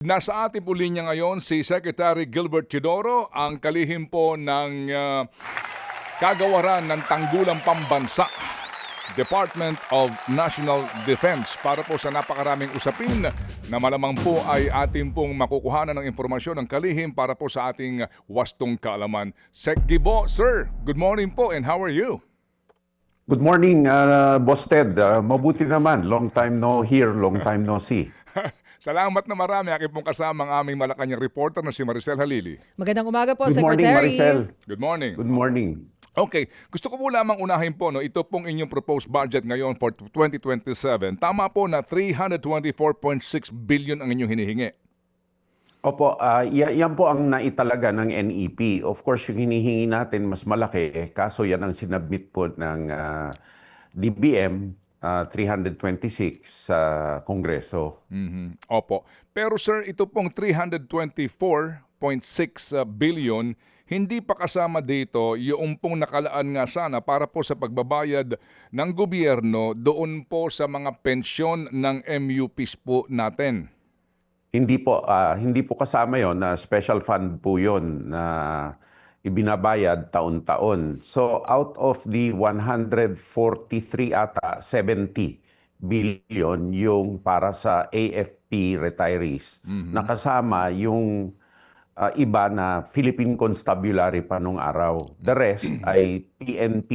Nasa ating po linya ngayon si Secretary Gilbert Teodoro, ang kalihim po ng kagawaran ng Tanggulang Pambansa, Department of National Defense, para po sa napakaraming usapin na malamang po ay ating pong makukuhanan ng informasyon ng kalihim para po sa ating wastong kaalaman. Sec Gibo, sir, good morning po and how are you? Good morning, Boss Ted. Mabuti naman. Long time no hear, long time no see. Salamat na marami. Aking pong kasama ang aming Malacanang reporter na si Maricel Halili. Magandang umaga po, Good morning, Secretary. Maricel. Good morning. Good morning. Okay, gusto ko po lamang unahin po, no, ito pong inyong proposed budget ngayon for 2027. Tama po na 324.6 billion ang inyong hinihingi. Opo, yan po ang naitalaga ng NEP. Of course, yung hinihingi natin mas malaki, kaso yan ang sinabmit po ng DBM, 326 sa Kongreso. Opo. Pero sir, ito pong 324.6 billion, hindi pa kasama dito yung pong nakalaan nga sana para po sa pagbabayad ng gobyerno doon po sa mga pensyon ng MUPs po natin. Hindi po kasama yon, na special fund po yon na ibinabayad taon-taon. So out of the 143 ata, 70 billion yung para sa AFP retirees. Nakasama yung iba na Philippine Constabulary pa nung araw. The rest ay PNP,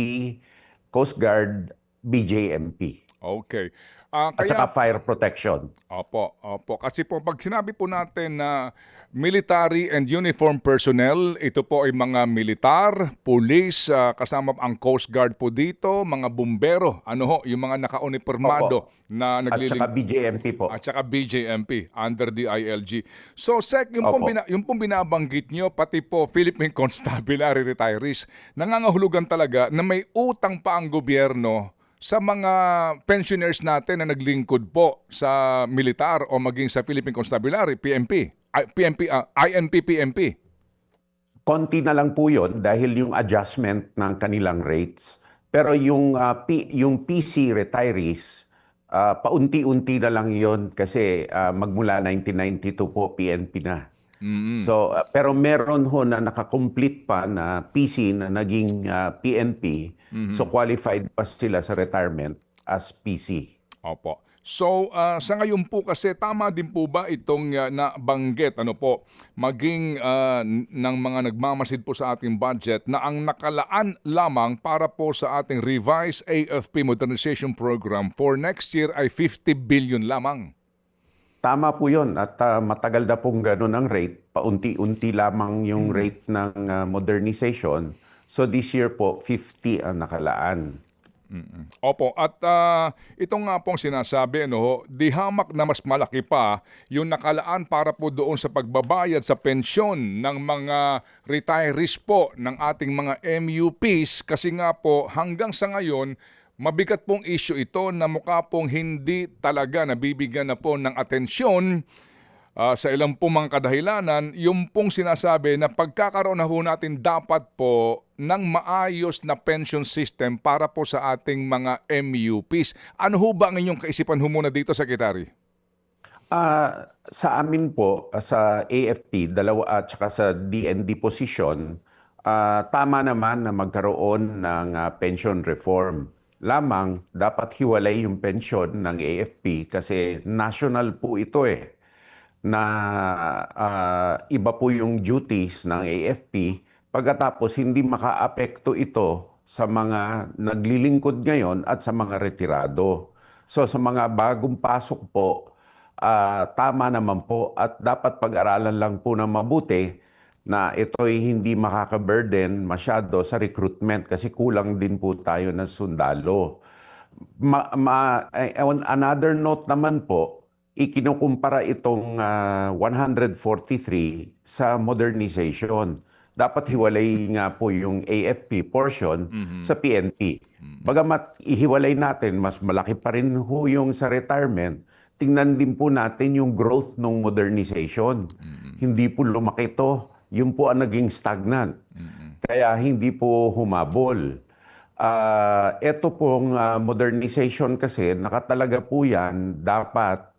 Coast Guard, BJMP. Okay. At saka fire protection. Opo. Kasi po pag sinabi po natin na military and uniform personnel, ito po ay mga militar, police, kasama ang Coast Guard po dito, mga bumbero, yung mga naka-uniformado na nagliling. At saka BJMP po. At saka BJMP under the ILG. So Sec, yung pong binabanggit nyo, pati po Philippine Constabulary retirees, nangangahulugan talaga na may utang pa ang gobyerno sa mga pensioners natin na naglingkod po sa militar o maging sa Philippine Constabulary, INP, PMP. Konti na lang po yun dahil yung adjustment ng kanilang rates. Pero yung PC retirees, paunti-unti na lang yun kasi magmula 1992 po PNP na. So, pero meron ho na nakakomplete pa na PC na naging PNP. So qualified pa sila sa retirement as PC. Opo. So, sa ngayon po kasi, tama din po ba itong nabanggit, maging ng mga nagmamasid po sa ating budget na ang nakalaan lamang para po sa ating revised AFP Modernization Program for next year ay 50 billion lamang? Tama po yun at matagal na pong ganun ang rate. Paunti-unti lamang yung rate ng modernization. So this year po, 50 ang nakalaan. Opo, at ito nga pong sinasabi, di hamak na mas malaki pa yung nakalaan para po doon sa pagbabayad sa pensyon ng mga retirees po ng ating mga MUPs kasi nga po hanggang sa ngayon, mabigat pong issue ito na mukha pong hindi talaga nabibigyan na po ng atensyon sa ilang pong mga kadahilanan, yung pong sinasabi na pagkakaroon na po natin dapat po ng maayos na pension system para po sa ating mga MUPs. Ano ho ba ang inyong kaisipan ho muna dito, Secretary? Sa amin po, sa AFP, dalawa at saka sa DND position, tama naman na magkaroon ng pension reform. Lamang dapat hiwalay yung pension ng AFP kasi national po ito na iba po yung duties ng AFP pagkatapos hindi makaapekto ito sa mga naglilingkod ngayon at sa mga retirado. So sa mga bagong pasok po, tama naman po at dapat pag-aralan lang po ng mabuti na ito'y hindi makaka-burden masyado sa recruitment kasi kulang din po tayo ng sundalo. On another note naman po, ikinukumpara itong 143 sa modernization. Dapat hiwalay nga po yung AFP portion sa PNP. Bagamat ihiwalay natin, mas malaki pa rin ho yung sa retirement, tingnan din po natin yung growth ng modernization. Hindi po lumaki to. Yun po ang naging stagnant. Kaya hindi po humabol. Ito pong modernization kasi, nakatalaga po yan, dapat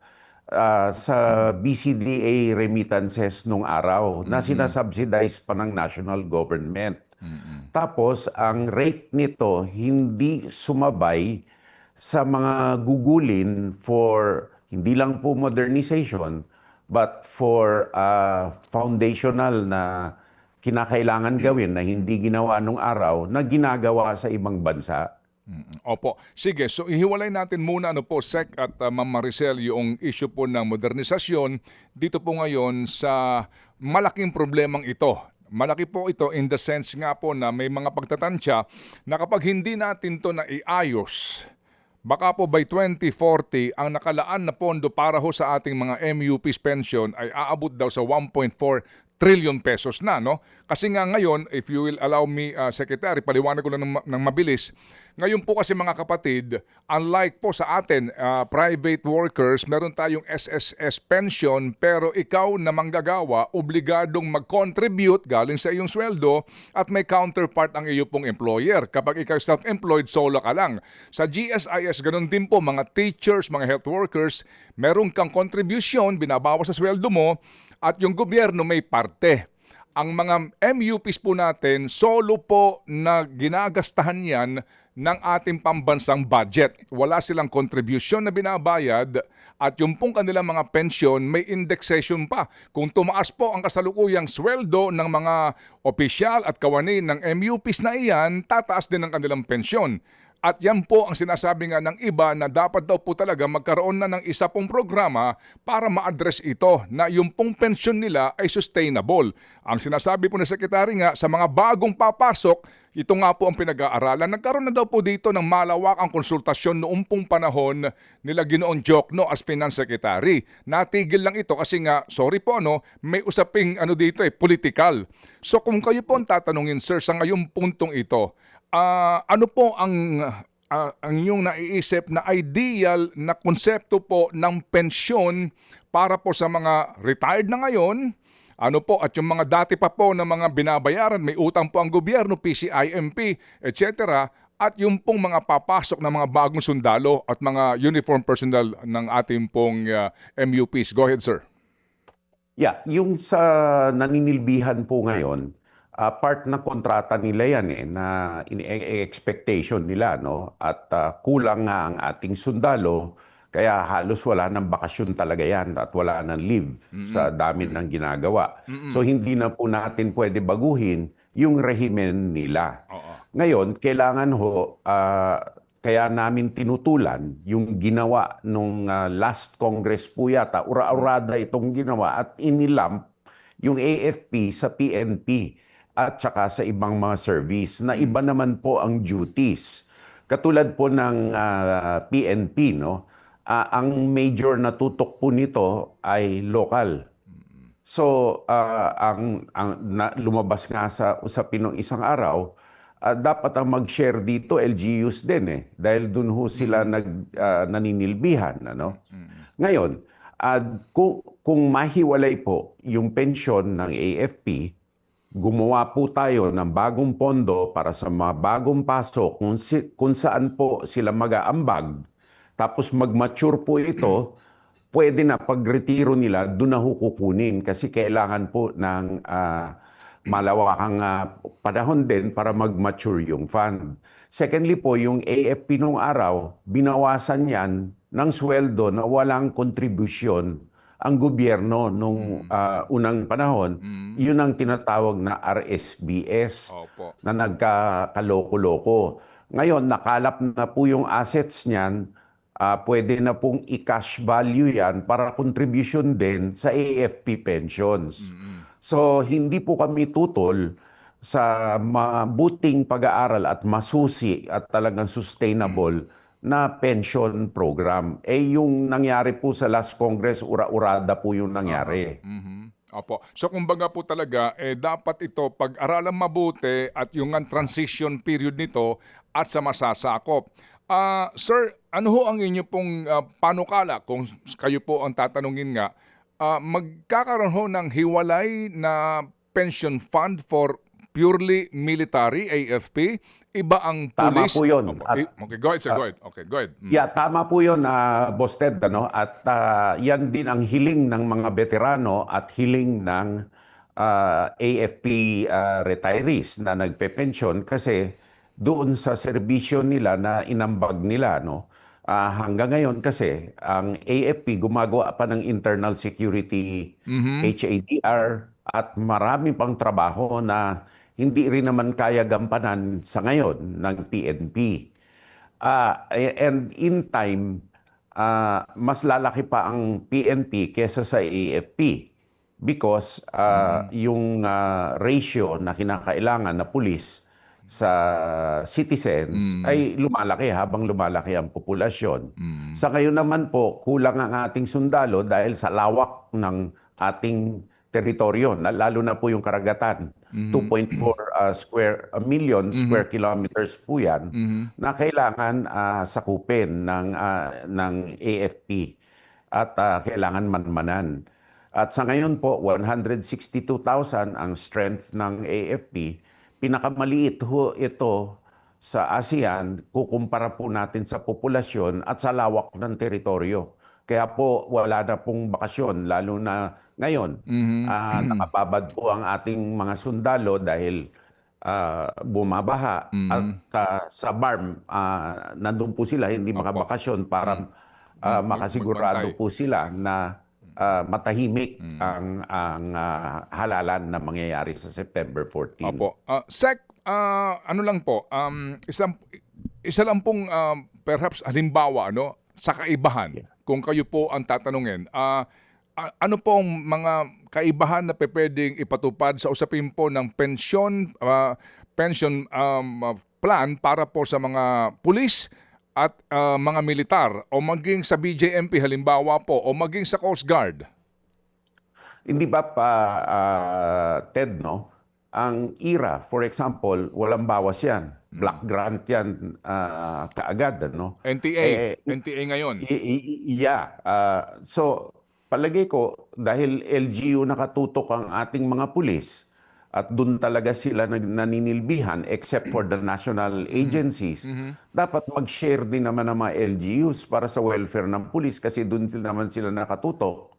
sa BCDA remittances nung araw na sinasubsidize pa ng national government. Tapos, ang rate nito hindi sumabay sa mga gugulin for hindi lang po modernization, but for foundational na kinakailangan gawin na hindi ginawa nung araw na ginagawa sa ibang bansa. Opo. Sige, so ihiwalay natin muna po, Sec at Ma'am Maricel, yung issue po ng modernisasyon dito po ngayon sa malaking problemang ito. Malaki po ito in the sense nga po na may mga pagtatansya na kapag hindi natin to na iayos, baka po by 2040, ang nakalaan na pondo para ho sa ating mga MUPs pension ay aabot daw sa 1.4 trillion pesos na, no? Kasi nga ngayon, if you will allow me, Secretary, paliwanag ko lang ng mabilis. Ngayon po kasi mga kapatid, unlike po sa atin, private workers, meron tayong SSS pension, pero ikaw na manggagawa, obligadong mag-contribute galing sa iyong sweldo at may counterpart ang iyo pong employer. Kapag ikaw self-employed, solo ka lang. Sa GSIS, ganun din po, mga teachers, mga health workers, meron kang contribution, binabawas sa sweldo mo, at yung gobyerno may parte. Ang mga MUPs po natin, solo po na ginagastahan yan ng ating pambansang budget. Wala silang contribution na binabayad at yung pong kanilang mga pensyon may indexation pa. Kung tumaas po ang kasalukuyang sweldo ng mga opisyal at kawani ng MUPs na iyan, tataas din ang kanilang pensyon. At yan po ang sinasabi nga ng iba na dapat daw po talaga magkaroon na ng isa pong programa para ma-address ito na yung pong pensyon nila ay sustainable. Ang sinasabi po ng Sekretary nga sa mga bagong papasok, ito nga po ang pinag-aaralan. Nagkaroon na daw po dito ng malawakang konsultasyon noong pong panahon nila Ginoong Jokno as Finance Secretary. Natigil lang ito kasi nga, sorry po may usaping dito political. So kung kayo po ang tatanungin, sir, sa ngayong puntong ito, ano po ang inyong naiisip na ideal na konsepto po ng pensyon para po sa mga retired na ngayon? Ano po, at yung mga dati pa po na mga binabayaran, may utang po ang gobyerno, PCIMP, etc. At yung pong mga papasok na mga bagong sundalo at mga uniform personnel ng ating pong MUPs. Go ahead, sir. Yeah, yung sa naninilbihan po ngayon, part ng kontrata nila yan na expectation nila, no? At kulang nga ang ating sundalo, kaya halos wala ng bakasyon talaga yan at wala ng leave sa dami ng ginagawa. So hindi na po natin pwede baguhin yung rehimen nila. Ngayon, kailangan kaya namin tinutulan yung ginawa nung last Congress po yata, ura-urada itong ginawa at inilamp yung AFP sa PNP at saka sa ibang mga service na iba naman po ang duties. Katulad po ng PNP, no? Ang major na tutok po nito ay local. So, lumabas nga sa usapin ng isang araw, dapat ang mag-share dito LGUs din dahil dun ho sila naninilbihan. Ngayon, kung mahiwalay po yung pensyon ng AFP, gumawa po tayo ng bagong pondo para sa mga bagong pasok kung saan po sila mag-aambag. Tapos mag-mature po ito, pwede na pag-retiro nila, doon na kukunin kasi kailangan po ng malawakang panahon din para mag-mature yung fund. Secondly po, yung AFP nung araw, binawasan yan ng sweldo na walang kontribusyon ang gobyerno nung unang panahon. Yun ang tinatawag na RSBS. Opo. Na nagkakaloko-loko. Ngayon, nakalap na po yung assets niyan, pwede na pong i-cash value yan para contribution din sa AFP pensions. So, hindi po kami tutol sa mabuting pag-aaral at masusi at talagang sustainable na pension program. Yung nangyari po sa last Congress, ura-urada po yung nangyari. Opo. So kumbaga po talaga, dapat ito pag-aralan mabuti at yung transition period nito at sa masasakop. Sir, ano ho ang inyo pong panukala kung kayo po ang tatanungin nga, magkakaroon ho ng hiwalay na pension fund for purely military, AFP, iba ang Tama police. po yun. Opo. At Okay, go ahead, sir. Go ahead. Okay, go ahead. yeah, tama po yun, Boss Ted, ano? At yan din ang hiling ng mga veterano at hiling ng AFP retirees na nagpe-pension kasi doon sa serbisyo nila na inambag nila, no? Hanggang ngayon kasi ang AFP gumagawa pa ng internal security HADR at marami pang trabaho na hindi rin naman kaya gampanan sa ngayon ng PNP. And in time, mas lalaki pa ang PNP kesa sa AFP because yung ratio na kinakailangan na pulis sa citizens ay lumalaki habang lumalaki ang populasyon. Sa ngayon naman po, kulang ang ating sundalo dahil sa lawak ng ating teritoryo, lalo na po yung karagatan. 2.4 million square kilometers po yan na kailangan sakupin ng AFP at kailangan manmanan. At sa ngayon po, 162,000 ang strength ng AFP. Pinakamaliit ho ito sa ASEAN, kukumpara po natin sa populasyon at sa lawak ng teritoryo. Kaya po wala na pong bakasyon, lalo na ngayon. Nakababad po ang ating mga sundalo dahil bumabaha. At sa BARM, nandun po sila, hindi makabakasyon para makasigurado magbantay. po sila na matahimik ang halalan na mangyayari sa September 14. Opo. Sec, ano lang po, isa lang pong perhaps halimbawa no, sa kaibahan, kung kayo po ang tatanungin, ano pong mga kaibahan na pwedeng ipatupad sa usapin po ng pension plan para po sa mga pulis at mga militar o maging sa BJMP halimbawa po o maging sa Coast Guard? Hindi ba pa, Ted, no? Ang IRA, for example, walang bawas yan. Black grant yan kaagad, no? NTA ngayon. Yeah. So, palagay ko, dahil LGU nakatutok ang ating mga pulis, at doon talaga sila naninilbihan except for the national agencies, dapat mag-share din naman ng mga LGUs para sa welfare ng pulis kasi doon naman sila nakatutok.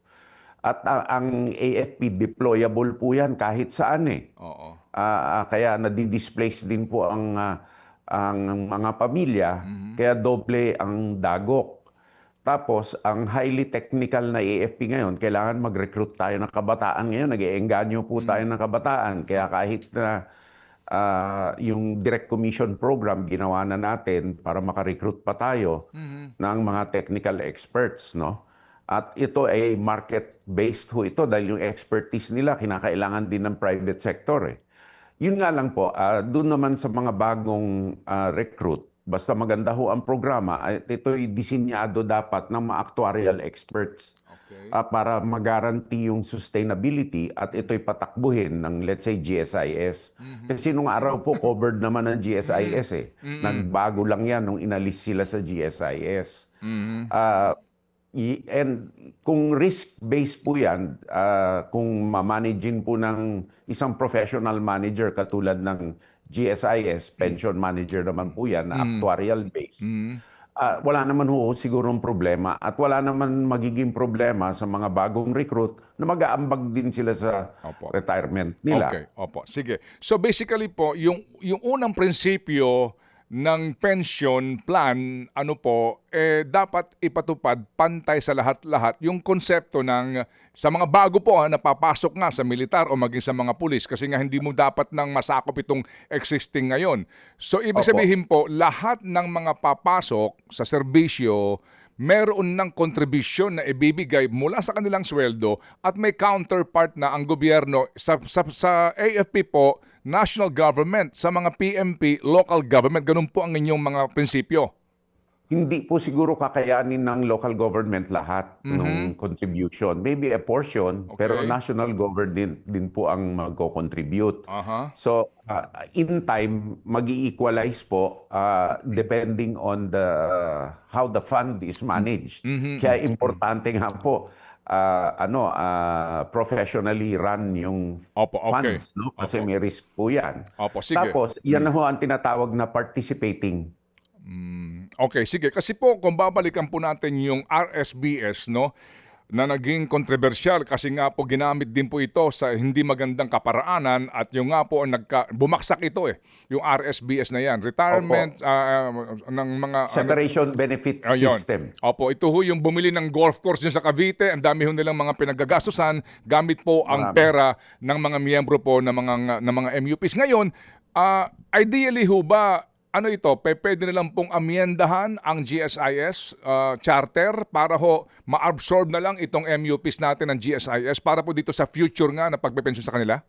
At ang AFP deployable po yan kahit saan eh. Oo. Kaya nadi-displace din po ang mga pamilya, kaya doble ang dagok. Tapos, ang highly technical na AFP ngayon, kailangan mag-recruit tayo ng kabataan ngayon. Nag-iengganyo po tayo ng kabataan. Kaya kahit na yung direct commission program, ginawa na natin para makarecruit pa tayo ng mga technical experts, no? At ito ay market-based ho ito dahil yung expertise nila kinakailangan din ng private sector eh. Yun nga lang po, doon naman sa mga bagong recruit, basta maganda ho ang programa, ito'y disenyado dapat ng mga actuarial experts para mag-guarantee yung sustainability at ito'y patakbuhin ng, let's say, GSIS. Kasi nung araw po, covered naman ng GSIS eh. Nagbago lang yan nung inalis sila sa GSIS. And kung risk-based po yan, kung ma-managing po ng isang professional manager katulad ng GSIS, pension manager naman po yan, na actuarial-based, wala naman ho sigurong problema at wala naman magiging problema sa mga bagong recruit na mag-aambag din sila sa retirement nila. Okay, opo. Sige. So basically po, yung unang prinsipyo ng pension plan, ano po, dapat ipatupad pantay sa lahat-lahat yung konsepto ng, sa mga bago po na papasok nga sa militar o maging sa mga pulis kasi nga hindi mo dapat nang masakop itong existing ngayon. So ibig sabihin po, lahat ng mga papasok sa serbisyo, meron ng kontribusyon na ibibigay mula sa kanilang sweldo at may counterpart na ang gobyerno sa AFP po, national government, sa mga PMP, local government. Ganun po ang inyong mga prinsipyo. Hindi po siguro kakayanin ng local government lahat ng contribution. Maybe a portion, pero national government din po ang mag-contribute. So, in time, mag-i-equalize po depending on how the fund is managed. Kaya importante nga po, professionally run yung Opo, okay. funds, no? Kasi Opo. may risk po yan. Opo, sige. Tapos, yan na ho ang tinatawag na participating. Okay, sige. Kasi po, kung babalikan po natin yung RSBS, no, na naging kontrobersyal kasi nga po ginamit din po ito sa hindi magandang kaparaanan at yung nga po bumagsak ito yung RSBS na yan. Retirement ng mga... Separation benefit Ayun. system. Opo, ito ho yung bumili ng golf course dyan sa Cavite. Ang dami ho nilang mga pinagagastusan gamit po ang Marami. pera ng mga miyembro po ng mga MUPs. Ngayon, ideally ho ba, ano ito, pwede nilang pong amyendahan ang GSIS charter para ho ma-absorb na lang itong MUPs natin ng GSIS para po dito sa future nga na pagpepensyon sa kanila?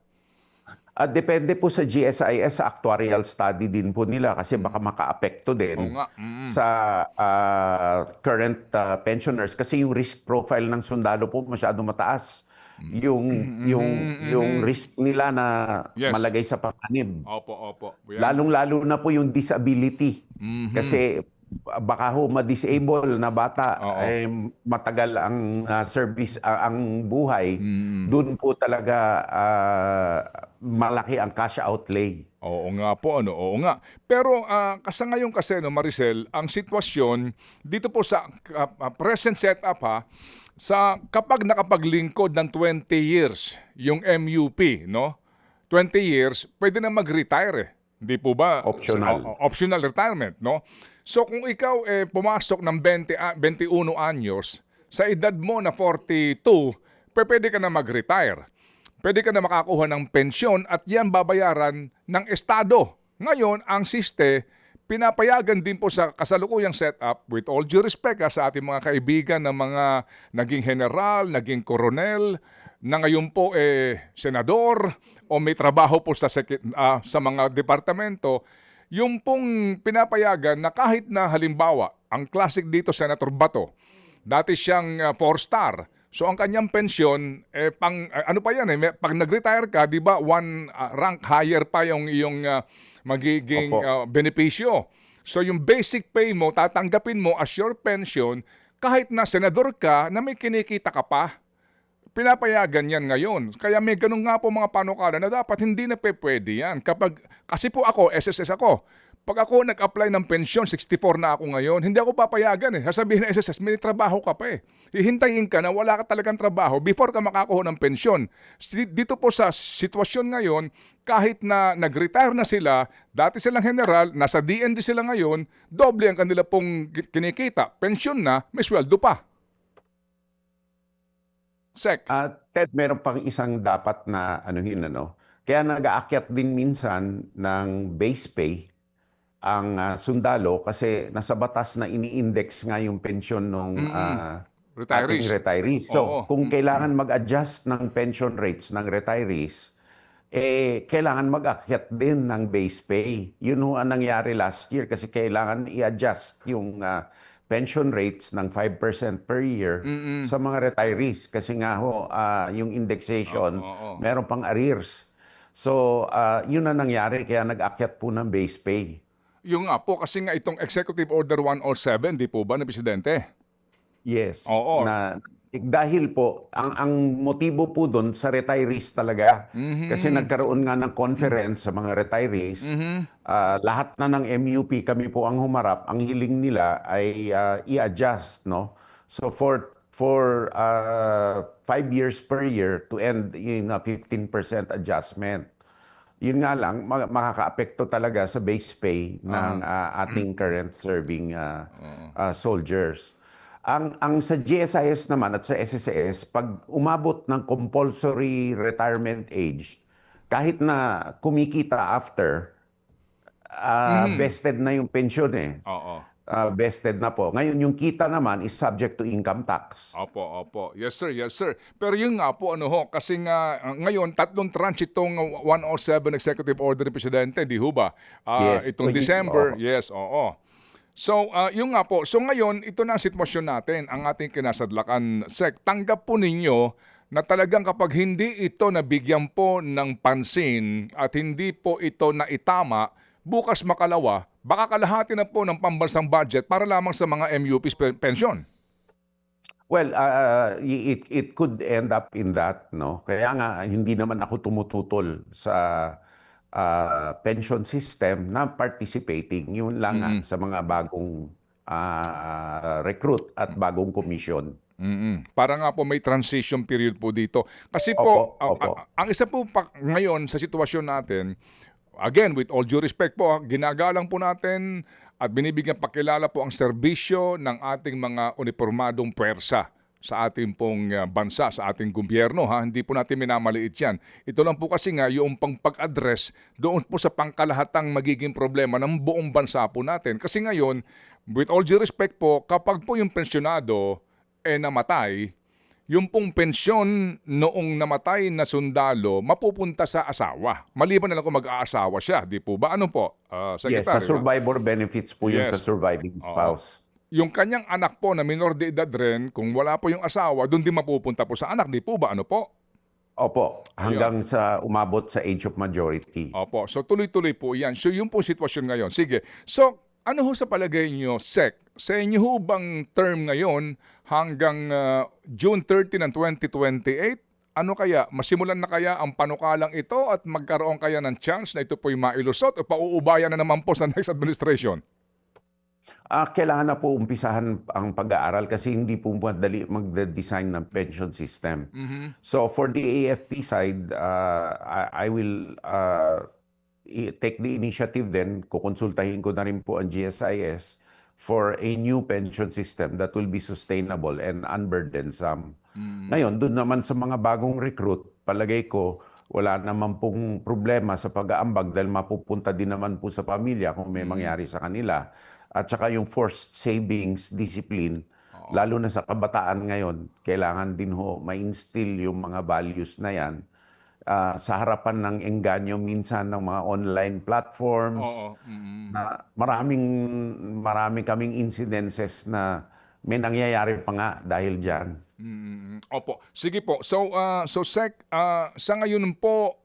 Depende po sa GSIS, sa actuarial study din po nila kasi baka makaapekto Oo din nga. sa current pensioners kasi yung risk profile ng sundalo po masyado mataas. Yung risk nila na Yes. malagay sa panganib. Opo. Yan. Lalong-lalo na po yung disability. Kasi baka ho ma-disable na bata, Oo. matagal ang service, ang buhay. Doon po talaga malaki ang cash outlay. Oo nga po, oo nga. Pero kasi ngayon kasi, no, Maricel, ang sitwasyon dito po sa present setup kapag nakapaglingkod ng 20 years yung MUP, no? 20 years, pwede na mag-retire. Hindi po ba? Optional. Optional retirement, no? So kung ikaw pumasok ng 21 anyos, sa edad mo na 42, pwede ka na mag-retire. Pwede ka na makakuha ng pensyon at yan babayaran ng Estado. Ngayon, ang SISTE, pinapayagan din po sa kasalukuyang setup, with all due respect sa ating mga kaibigan na mga naging general, naging koronel, na ngayon po senador o may trabaho po sa mga departamento, yung pong pinapayagan na kahit na halimbawa, ang classic dito Senator Bato, dati siyang 4-star. So ang kanyang pensyon, ano pa yan pag nag-retire ka, di ba, one rank higher pa yung iyong magiging benepisyo. So yung basic pay mo, tatanggapin mo as your pension, kahit na senador ka, na may kinikita ka pa. Pinapayagan yan ngayon. Kaya may ganun nga po mga panukala na dapat hindi na pwede yan. Kasi po ako, SSS ako. Pag ako nag-apply ng pensyon, 64 na ako ngayon, hindi ako papayagan Sasabihin ng SSS, may trabaho ka pa Hihintayin ka na wala ka talagang trabaho before ka makakuha ng pensyon. Dito po sa sitwasyon ngayon, kahit na nag-retire na sila, dati silang general, nasa DND sila ngayon, doble ang kanila pong kinikita. Pensyon na, may sweldo pa. Sec. Ted, meron pang isang dapat na Kaya nag-aakyat din minsan ng base pay ang sundalo kasi nasa batas na ini-index nga yung pensyon ng ating retirees. So, kung kailangan mag-adjust ng pension rates ng retirees, kailangan mag-akyat din ng base pay. Yun ho ang nangyari last year kasi kailangan i-adjust yung pension rates ng 5% per year sa mga retirees kasi nga ho, yung indexation, meron pang arrears. So, yun na nangyari kaya nag-akyat po ng base pay. Yung nga po, kasi nga itong Executive Order 107, di po ba, na Presidente? Yes. Oo. Dahil po, ang motibo po doon sa retirees talaga. Kasi nagkaroon nga ng conference sa mga retirees. Lahat na ng MUP, kami po ang humarap. Ang hiling nila ay i-adjust, no? So for 5 years per year to end in a 15% adjustment. Yun nga lang, makakaapekto talaga sa base pay ng ating current serving soldiers. Ang sa GSIS naman at sa SSS, pag umabot ng compulsory retirement age, kahit na kumikita after, vested na yung pension Oo. Vested na po. Ngayon, yung kita naman is subject to income tax. Opo. Yes, sir. Pero yun nga po, kasi nga, ngayon, 3 tranche itong 107 Executive Order ni Presidente, di ho ba? Yes. Itong December, yes, oo. So, yun nga po. So ngayon, ito na ang sitwasyon natin, ang ating kinasadlakan. Sec, tanggap po ninyo na talagang kapag hindi ito nabigyan po ng pansin at hindi po ito naitama, bukas makalawa, baka kalahati na po ng pambansang budget para lamang sa mga MUP's pensyon. Well, it could end up in that, no? Kaya nga hindi naman ako tumututol sa pension system na participating. Yun lang nga sa mga bagong recruit at bagong komisyon. Para nga po may transition period po dito. Kasi Opo, po, opo. ang isa po pa ngayon sa sitwasyon natin, again, with all due respect po, ginagalang po natin at binibigyan pakilala po ang serbisyo ng ating mga unipormadong puwersa sa ating pong bansa, sa ating gobyerno. Ha? Hindi po natin minamaliit yan. Ito lang po kasi nga yung pag-address doon po sa pangkalahatang magiging problema ng buong bansa po natin. Kasi ngayon, with all due respect po, kapag po yung pensyonado namatay, yung pong pensyon noong namatay na sundalo mapupunta sa asawa. Maliban na lang kung mag-aasawa siya, di po ba? Ano po, Yes, sa Secretary? survivor benefits po yun sa Yes. surviving spouse. Yung kanyang anak po na minor de edad rin, kung wala po yung asawa, doon din mapupunta po sa anak, di po ba? Ano po? Opo, hanggang sa umabot sa age of majority. Opo. So tuloy-tuloy po yan. So yung po sitwasyon ngayon. Sige. So ano ho sa palagay nyo, Sec? Sa inyo ho bang term ngayon hanggang June 30 ng 2028? Ano kaya? Masimulan na kaya ang panukalang ito at magkaroon kaya ng chance na ito po'y mailusot o pauubayan na naman po sa next administration? Kailangan na po umpisahan ang pag-aaral kasi hindi po madali mag-design ng pension system. So for the AFP side, I will take the initiative then, kukonsultahin ko na rin po ang GSIS for a new pension system that will be sustainable and unburdensome. Ngayon, doon naman sa mga bagong recruit, palagay ko, wala naman pong problema sa pag-aambag dahil mapupunta din naman po sa pamilya kung may mangyari sa kanila. At saka yung forced savings discipline, lalo na sa kabataan ngayon, kailangan din ho ma-instill yung mga values na yan sa harapan ng engganyo minsan ng mga online platforms. Na marami kaming incidences na may nangyayari pa nga dahil dyan. Opo. Sige po. So Sec, sa ngayon po,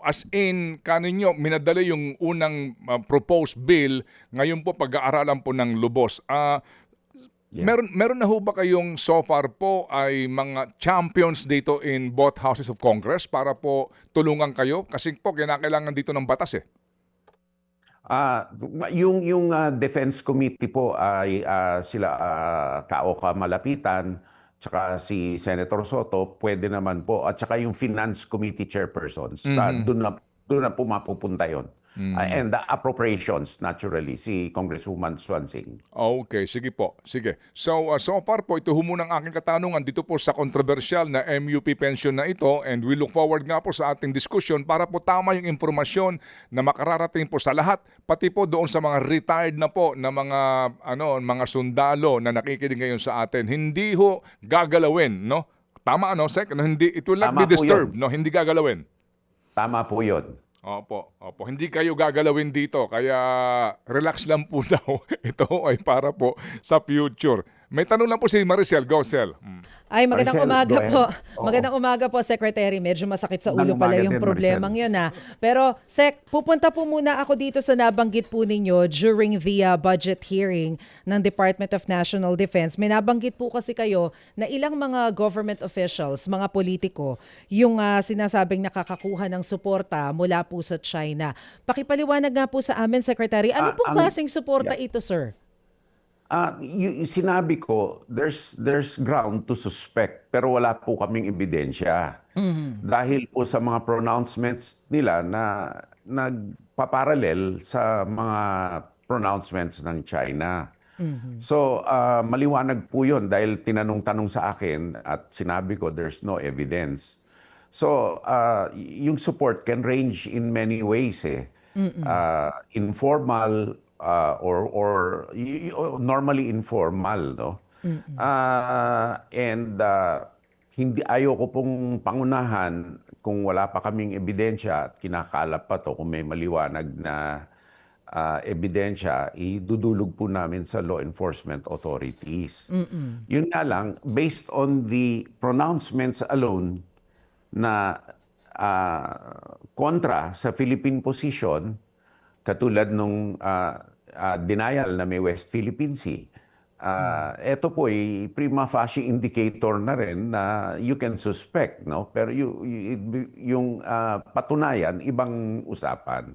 as in, kaninyo, minadali yung unang proposed bill, ngayon po pag-aaralan po ng lubos. Meron na ho ba kayong so far po ay mga champions dito in both houses of Congress para po tulungan kayo? Kasi po, kinakailangan dito ng batas eh. Yung Defense Committee po ay sila Kauka Malapitan, tsaka si Senator Soto, pwede naman po. At tsaka yung Finance Committee chairpersons, doon na po mapupunta yun. And the appropriations, naturally, si Congresswoman Swansing. Okay, sige po. Sige. So far po, ito ho muna ang aking katanungan dito po sa controversial na MUP pension na ito, and we look forward nga po sa ating diskusyon para po tama yung informasyon na makararating po sa lahat, pati po doon sa mga retired na po na mga sundalo na nakikinig ngayon sa atin. Hindi ho gagalawin, no? Tama, no, Sec? No, hindi, it will not Tama be po disturbed, yun. no? Hindi gagalawin. Tama po yun. Opo. Hindi kayo gagalawin dito, kaya relax lang po daw. Ito ay para po sa future. May tanong lang po si Maricel. Go, Sel. Ay, magandang Maricel, umaga go ahead. po. Oo. Magandang umaga po, Secretary. Medyo masakit sa ulo Magandang pala umaga yung din, problemang Maricel. yun Pero, Sec, pupunta po muna ako dito sa nabanggit po ninyo during the budget hearing ng Department of National Defense. May nabanggit po kasi kayo na ilang mga government officials, mga politiko, yung sinasabing nakakakuha ng suporta mula po sa China. Pakipaliwanag nga po sa amin, Secretary. Ano pong klaseng suporta ito, sir? Sinabi ko, there's ground to suspect pero wala po kaming ebidensya. Dahil po sa mga pronouncements nila na nagpaparallel sa mga pronouncements ng China. So, maliwanag po yun dahil tinanong-tanong sa akin at sinabi ko there's no evidence. So, yung support can range in many ways eh. Informal, or normally informal, no? Hindi ayoko pong pangunahan kung wala pa kaming ebidensya at kinakalap pa to, kung may maliwanag na ebidensya, idudulog po namin sa law enforcement authorities. Yun nga lang, based on the pronouncements alone na kontra sa Philippine position, katulad nung denial na may West Philippine Sea, ito po ay prima facie indicator na rin na you can suspect, no? Pero yung patunayan, ibang usapan.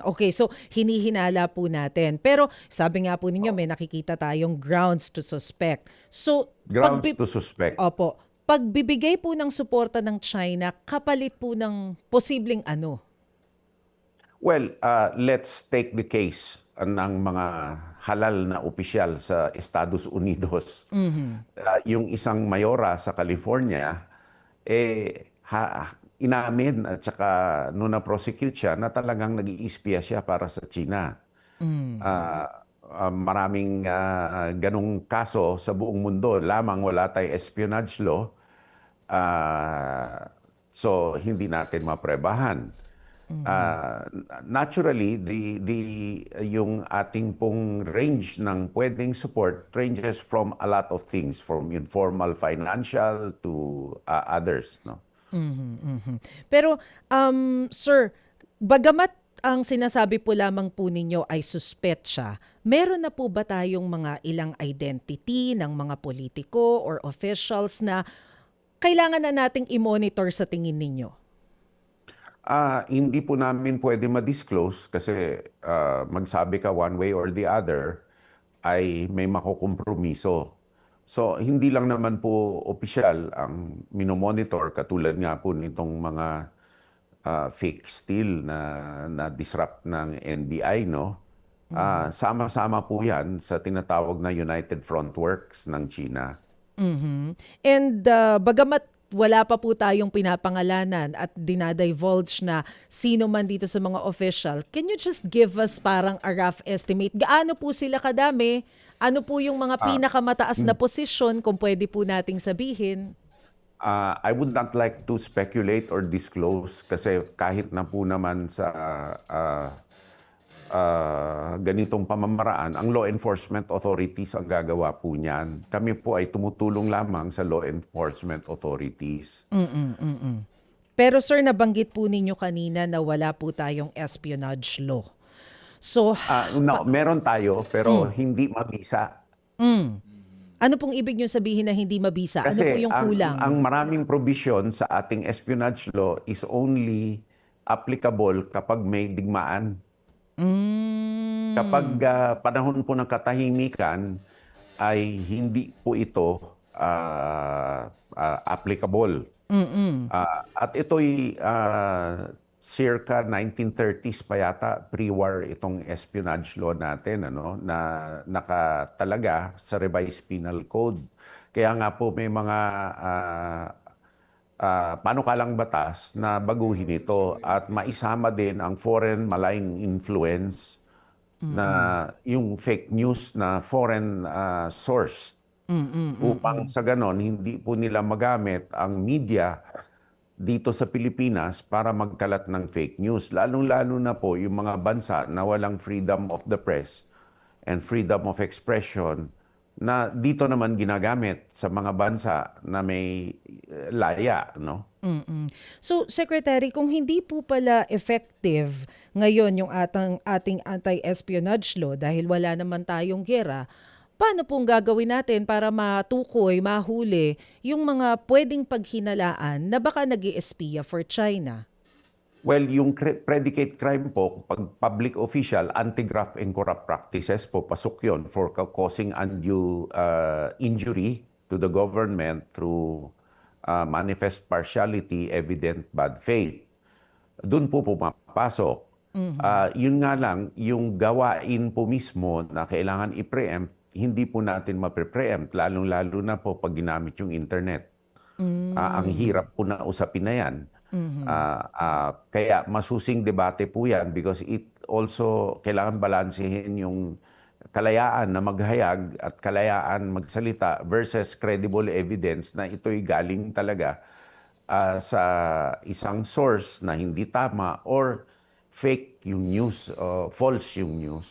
Okay, so hinihinala po natin. Pero sabi nga po ninyo, may nakikita tayong grounds to suspect. So, Grounds to suspect. Opo. Pagbibigay po ng suporta ng China, kapalit po ng posibleng ano? Well, let's take the case ng mga halal na opisyal sa Estados Unidos. Yung isang mayora sa California, inamin at saka nung na-prosecute siya na talagang nag-iispya siya para sa China. Maraming ganong kaso sa buong mundo. Lamang wala tayong espionage law. So, hindi natin maprebahan. Naturally, yung ating pong range ng pwedeng support ranges from a lot of things, from informal financial to others, no? Pero, sir, bagamat ang sinasabi po lamang po ninyo ay suspetsa, meron na po ba tayong mga ilang identity ng mga politiko or officials na kailangan na nating i-monitor sa tingin ninyo? Hindi po namin pwede ma-disclose kasi magsabi ka one way or the other ay may makukompromiso. So, hindi lang naman po opisyal ang minomonitor katulad nga po nitong mga fake steel na disrupt ng NBI, no? Sama-sama po yan sa tinatawag na United Front Works ng China. And bagamat wala pa po tayong pinapangalanan at dinadivulge na sino man dito sa mga official, can you just give us parang a rough estimate? Gaano po sila kadami? Ano po yung mga pinakamataas na posisyon kung pwede po nating sabihin? I would not like to speculate or disclose kasi kahit na po naman sa ganitong pamamaraan, ang law enforcement authorities ang gagawa po niyan. Kami po ay tumutulong lamang sa law enforcement authorities. Pero sir, nabanggit po ninyo kanina na wala po tayong espionage law. So, No, meron tayo pero hindi mabisa. ano pong ibig nyo sabihin na hindi mabisa? Ano po Kasi yung kulang? ang maraming provision sa ating espionage law is only applicable kapag may digmaan. Kapag panahon po ng katahimikan ay hindi po ito applicable. At ito'y circa 1930s pa yata, pre-war itong espionage law natin, ano, na nakatalaga sa revised penal code. Kaya nga po may mga panukalang batas na baguhin ito at maisama din ang foreign malign influence na yung fake news na foreign source upang sa ganon hindi po nila magamit ang media dito sa Pilipinas para magkalat ng fake news. Lalong-lalo na po yung mga bansa na walang freedom of the press and freedom of expression na dito naman ginagamit sa mga bansa na may laya, no? So, Secretary, kung hindi po pala effective ngayon yung ating anti-espionage law dahil wala naman tayong giyera, paano pong gagawin natin para matukoy, mahuli yung mga pwedeng paghinalaan na baka nag-i-espiya for China? Well, yung predicate crime po, pag public official, anti-graft and corrupt practices po, pasok yun for causing undue injury to the government through manifest partiality, evident bad faith. Doon po pumapasok. Yun nga lang, yung gawain po mismo na kailangan i-preempt, hindi po natin mapre-preempt, lalong-lalo na po pag ginamit yung internet. Ang hirap po na usapin na yan. Kaya masusing debate po yan because it also kailangan balansehin yung kalayaan na maghayag at kalayaan magsalita versus credible evidence na ito'y galing talaga sa isang source na hindi tama or fake yung news, false yung news.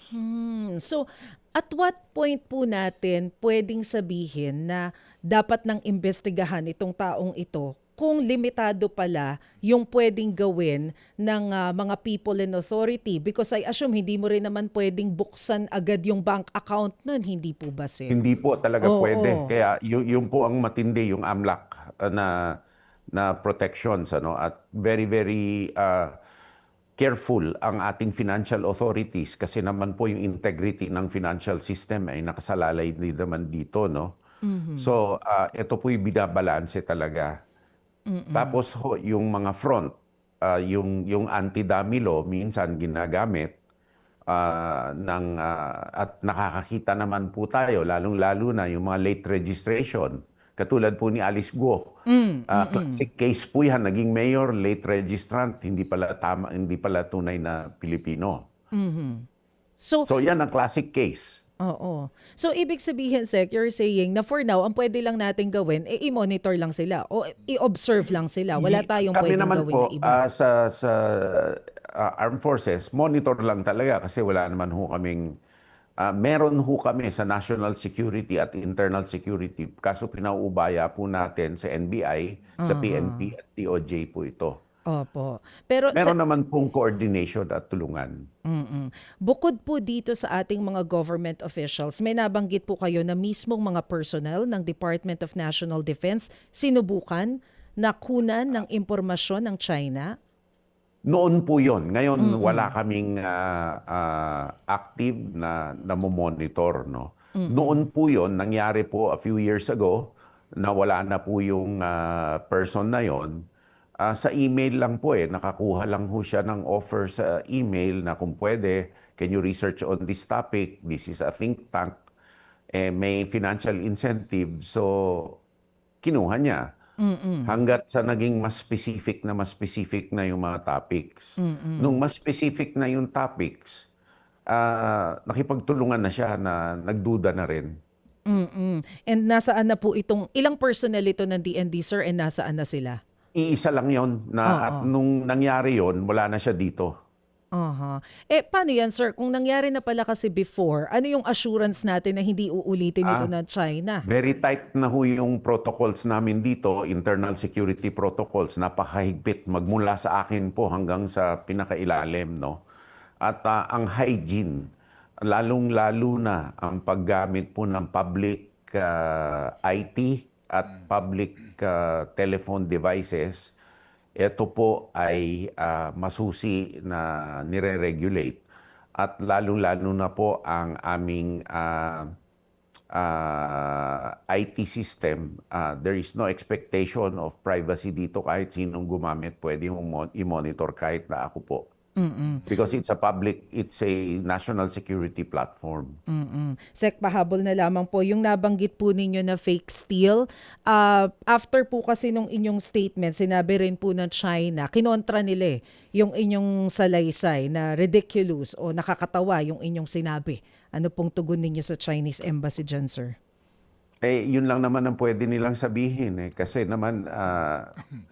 So, at what point po natin pwedeng sabihin na dapat nang imbestigahan itong taong ito kung limitado pala yung pwedeng gawin ng mga people in authority? Because I assume hindi mo rin naman pwedeng buksan agad yung bank account nun, hindi po ba, Sec? Hindi po talaga Oo. pwede. Kaya yun po ang matindi, yung AMLAC na protections, ano, at very, very careful ang ating financial authorities kasi naman po yung integrity ng financial system ay nakasalalay din naman dito, no? So, ito po yung binabalanse talaga. Tapos yung mga front, yung anti-dummy law, minsan ginagamit at nakakakita naman po tayo, lalong-lalo na yung mga late registration. Katulad po ni Alice Guo. Classic case po yan, naging mayor, late registrant, hindi pala tunay na Pilipino. So, So yan ang classic case. oo. So, ibig sabihin, Sec, you're saying na for now, ang pwede lang natin gawin, i-monitor lang sila o i-observe lang sila. Wala tayong Kami pwedeng naman gawin po, na iba. sa Armed Forces, monitor lang talaga kasi wala naman ho kaming meron ho kami sa national security at internal security. Kaso pinauubaya po natin sa NBI, sa PNP at DOJ po ito. Opo. Pero Meron naman pong coordination at tulungan. bukod po dito sa ating mga government officials, may nabanggit po kayo na mismong mga personnel ng Department of National Defense sinubukan na kunan ng impormasyon ng China. Noon po yon. Ngayon, wala kaming active na namomonitor. No? Noon po yon, nangyari po a few years ago, na wala na po yung person na yon. Sa email lang po nakakuha lang ho siya ng offer sa email na kung pwede, can you research on this topic? This is a think tank. May financial incentive. So, kinuha niya. Hanggat sa naging mas specific na yung mga topics. Nung mas specific na yung topics, nakipagtulungan na siya na nagduda na rin. And nasaan na po ilang personnel ito ng DND, sir, and nasaan na sila? Iisa lang yon at nung nangyari yon wala na siya dito. Paano yan, sir? Kung nangyari na pala kasi before, ano yung assurance natin na hindi uulitin ito ng China? Very tight na ho yung protocols namin dito, internal security protocols, napakahigpit magmula sa akin po hanggang sa pinakailalim, no? At ang hygiene, lalong-lalo na ang paggamit po ng public IT at public telephone devices, ito po ay masusi na nire-regulate. At lalo-lalo na po ang aming IT system, there is no expectation of privacy dito. Kahit sinong gumamit, pwede i-monitor kahit na ako po. Because it's a national security platform. Sec, pahabol na lamang po. Yung nabanggit po ninyo na fake steel, after po kasi nung inyong statement, sinabi rin po ng China, kinontra nila yung inyong salaysay na ridiculous o nakakatawa yung inyong sinabi. Ano pong tugon ninyo sa Chinese embassy dyan, sir? Yun lang naman ang pwede nilang sabihin. Kasi naman,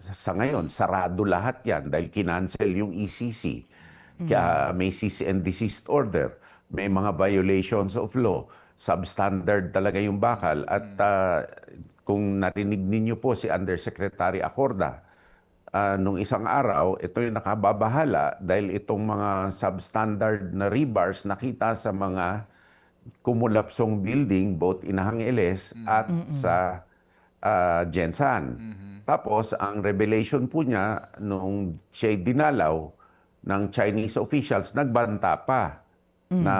sa ngayon, sarado lahat yan dahil kinancel yung ECC. Kaya may cease and desist order. May mga violations of law. Substandard talaga yung bakal. At kung narinig ninyo po si Undersecretary Acorda, nung isang araw, ito yung nakababahala dahil itong mga substandard na rebars nakita sa mga kumulapsong building both in Angeles at sa Jensan. Tapos, ang revelation po niya, nung siya'y dinalaw ng Chinese officials, nagbanta pa na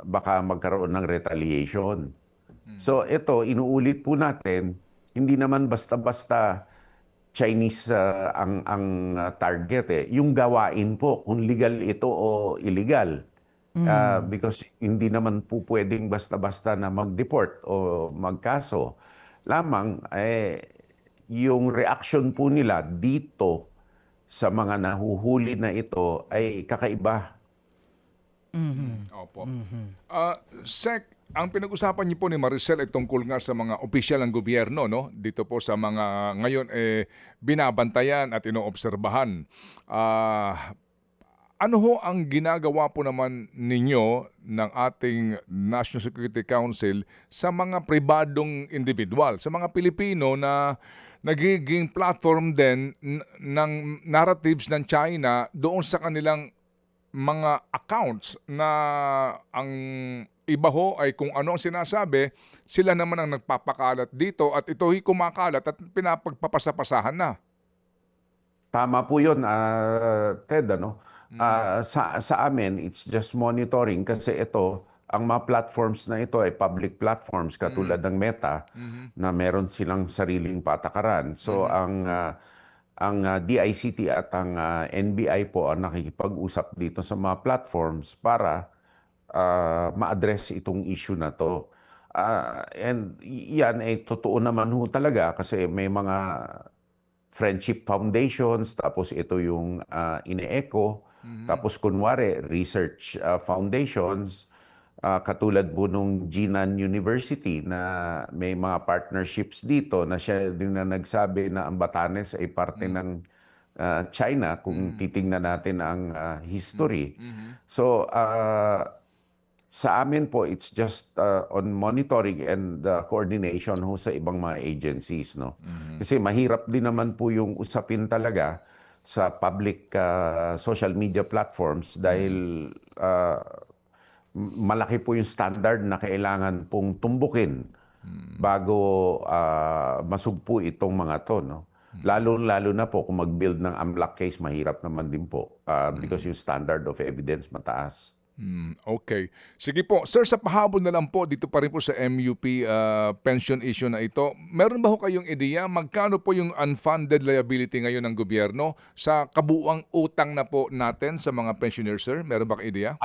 baka magkaroon ng retaliation. So, ito, inuulit po natin, hindi naman basta-basta Chinese ang target. Yung gawain po, kung legal ito o illegal. Because hindi naman po pwedeng basta-basta na mag-deport o magkaso. Lamang, yung reaction po nila dito sa mga nahuhuli na ito ay kakaiba. Opo. Sec, ang pinag-usapan niyo po ni Maricel ay tungkol nga sa mga opisyal ng gobyerno, no? Dito po sa mga ngayon binabantayan at inoobserbahan. Ano ho ang ginagawa po naman ninyo ng ating National Security Council sa mga pribadong individual, sa mga Pilipino na nagiging platform din ng narratives ng China doon sa kanilang mga accounts na ang iba ho ay kung ano ang sinasabi, sila naman ang nagpapakalat dito at ito'y kumakalat at pinapagpapasapasahan na. Tama po yun, Ted. Sa amin, it's just monitoring kasi ito, ang mga platforms na ito ay public platforms katulad ng Meta na meron silang sariling patakaran. So ang DICT at ang NBI po ang nakikipag-usap dito sa mga platforms para ma-address itong issue na to. And yan ay totoo naman ho talaga kasi may mga friendship foundations, tapos ito yung ine-echo, tapos kunwari research foundations, katulad po nung Jinan University na may mga partnerships dito na siya din na nagsabi na ang Batanes ay parte ng China kung titingnan natin ang history. So sa amin po, it's just on monitoring and coordination ho sa ibang mga agencies. No? Kasi mahirap din naman po yung usapin talaga sa public social media platforms dahil malaki po yung standard na kailangan pong tumbukin bago masugpo itong mga to. No? Lalo na po kung mag-build ng AMLAC case, mahirap naman din po because yung standard of evidence mataas. Okay. Sige po. Sir, sa pahabol na lang po, dito pa rin po sa MUP pension issue na ito, meron ba ho kayong ideya magkano po yung unfunded liability ngayon ng gobyerno sa kabuuang utang na po natin sa mga pensioners, sir? Meron ba kayong ideya?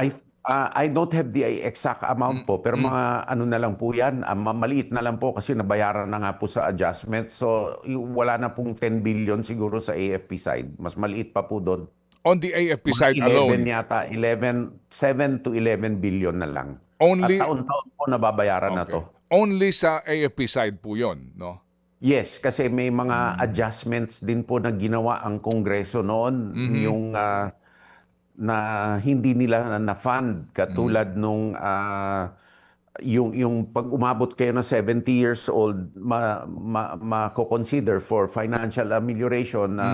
I don't have the exact amount po, pero mga ano na lang po yan, maliit na lang po kasi nabayaran na nga po sa adjustment. So wala na pong 10 billion siguro sa AFP side. Mas maliit pa po doon. On the AFP Mga side 11 alone? yata, 7 to 11 billion na lang. Only, At taon-taon po nababayaran na okay. to. Only sa AFP side po yon, no? Yes, kasi may mga adjustments din po na ginawa ang Kongreso noon, yung na hindi nila na-fund katulad nung yung pag umabot kayo na 70 years old, mako-consider for financial amelioration na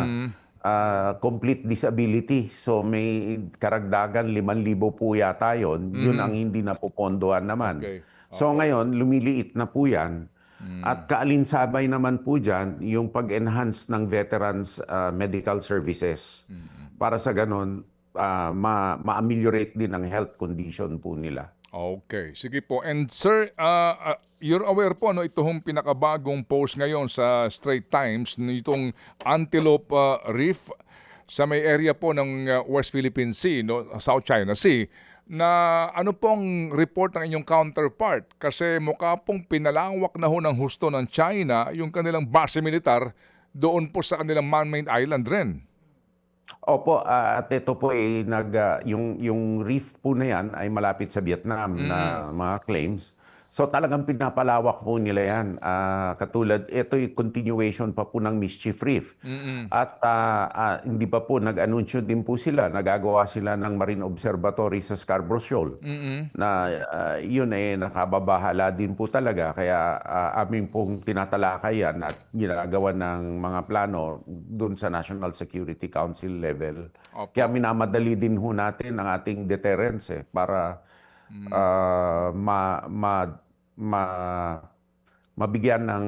complete disability. So may karagdagan 5,000 po yata yun. Yun ang hindi napopondohan naman. Okay. So ngayon, lumiliit na po yan. At kaalinsabay naman po dyan yung pag-enhance ng veterans medical services. Para sa ganun, ma-ameliorate din ang health condition po nila. Okay, sige po. And sir, you're aware po, no, itong pinakabagong post ngayon sa Straits Times, itong Antelope Reef sa may area po ng West Philippine Sea, no, South China Sea, na ano pong report ng inyong counterpart? Kasi mukha pong pinalawak na ho ng husto ng China yung kanilang base militar doon po sa kanilang man-made island rin. Opo, at ito po ay yung reef po na yan ay malapit sa Vietnam na mga claims. So talagang pinapalawak po nila yan. Katulad, ito yung continuation pa po ng Mischief Reef. At hindi pa po, nag-anunsyo din po sila, nagagawa sila ng Marine Observatory sa Scarborough Shoal. Na yun ay nakababahala din po talaga. Kaya aming pong tinatalakay yan at ginagawa ng mga plano dun sa National Security Council level. Opo. Kaya minamadali din ho natin ang ating deterrence para mabigyan ng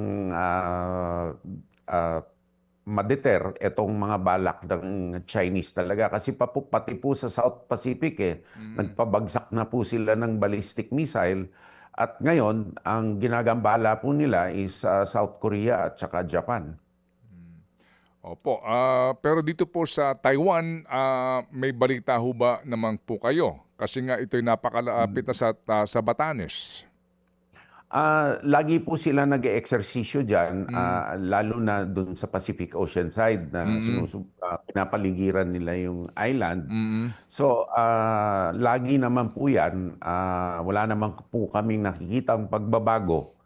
ma-deter itong mga balak ng Chinese talaga. Kasi pati po sa South Pacific nagpabagsak na po sila ng ballistic missile. At ngayon, ang ginagambala po nila is South Korea at saka Japan. Opo, pero dito po sa Taiwan, may balita ho ba naman po kayo? Kasi nga ito'y napakalapit na sa Batanes. Lagi po sila nag-eeksersisyo dyan, lalo na dun sa Pacific Ocean side na pinapaligiran nila yung island. So, lagi naman po yan, wala naman po kaming nakikitang pagbabago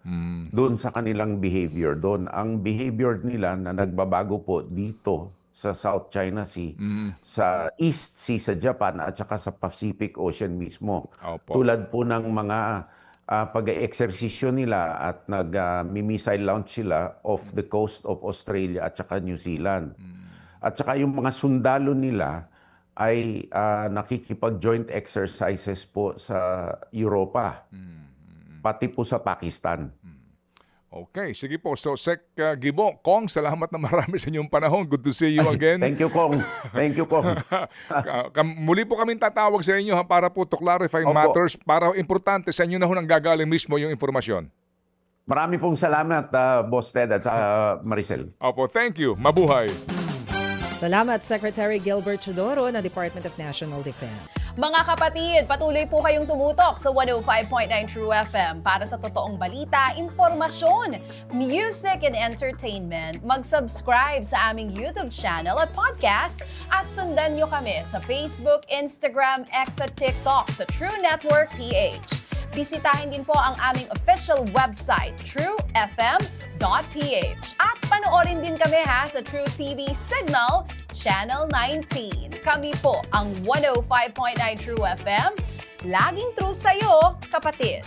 doon sa kanilang behavior. Doon, ang behavior nila na nagbabago po dito sa South China Sea, sa East Sea sa Japan at saka sa Pacific Ocean mismo. Opo. Tulad po ng mga pag-eeksersisyo nila at nag-missile launch sila off the coast of Australia at saka New Zealand. At saka yung mga sundalo nila ay nakikipag-joint exercises po sa Europa, pati po sa Pakistan. Okay, sige po. So, Sec Gibo, Kong, salamat na marami sa inyong panahon. Good to see you again. Thank you, Kong. Thank you, Kong. Muli po kaming tatawag sa inyo para po to clarify Opo. matters, para importante sa inyo na ho nang gagaling mismo yung informasyon. Marami pong salamat, Boss Ted at Maricel. Opo, thank you. Mabuhay. Salamat, Secretary Gilbert Chodoro ng Department of National Defense. Mga kapatid, patuloy po kayong tumutok sa 105.9 True FM para sa totoong balita, impormasyon, music and entertainment. Mag-subscribe sa aming YouTube channel at podcast at sundan nyo kami sa Facebook, Instagram, X at TikTok sa True Network PH. Bisitahin din po ang aming official website, truefm.ph. At panoorin din kami sa True TV Signal, Channel 19. Kami po ang 105.9 True FM. Laging true sa'yo, kapatid.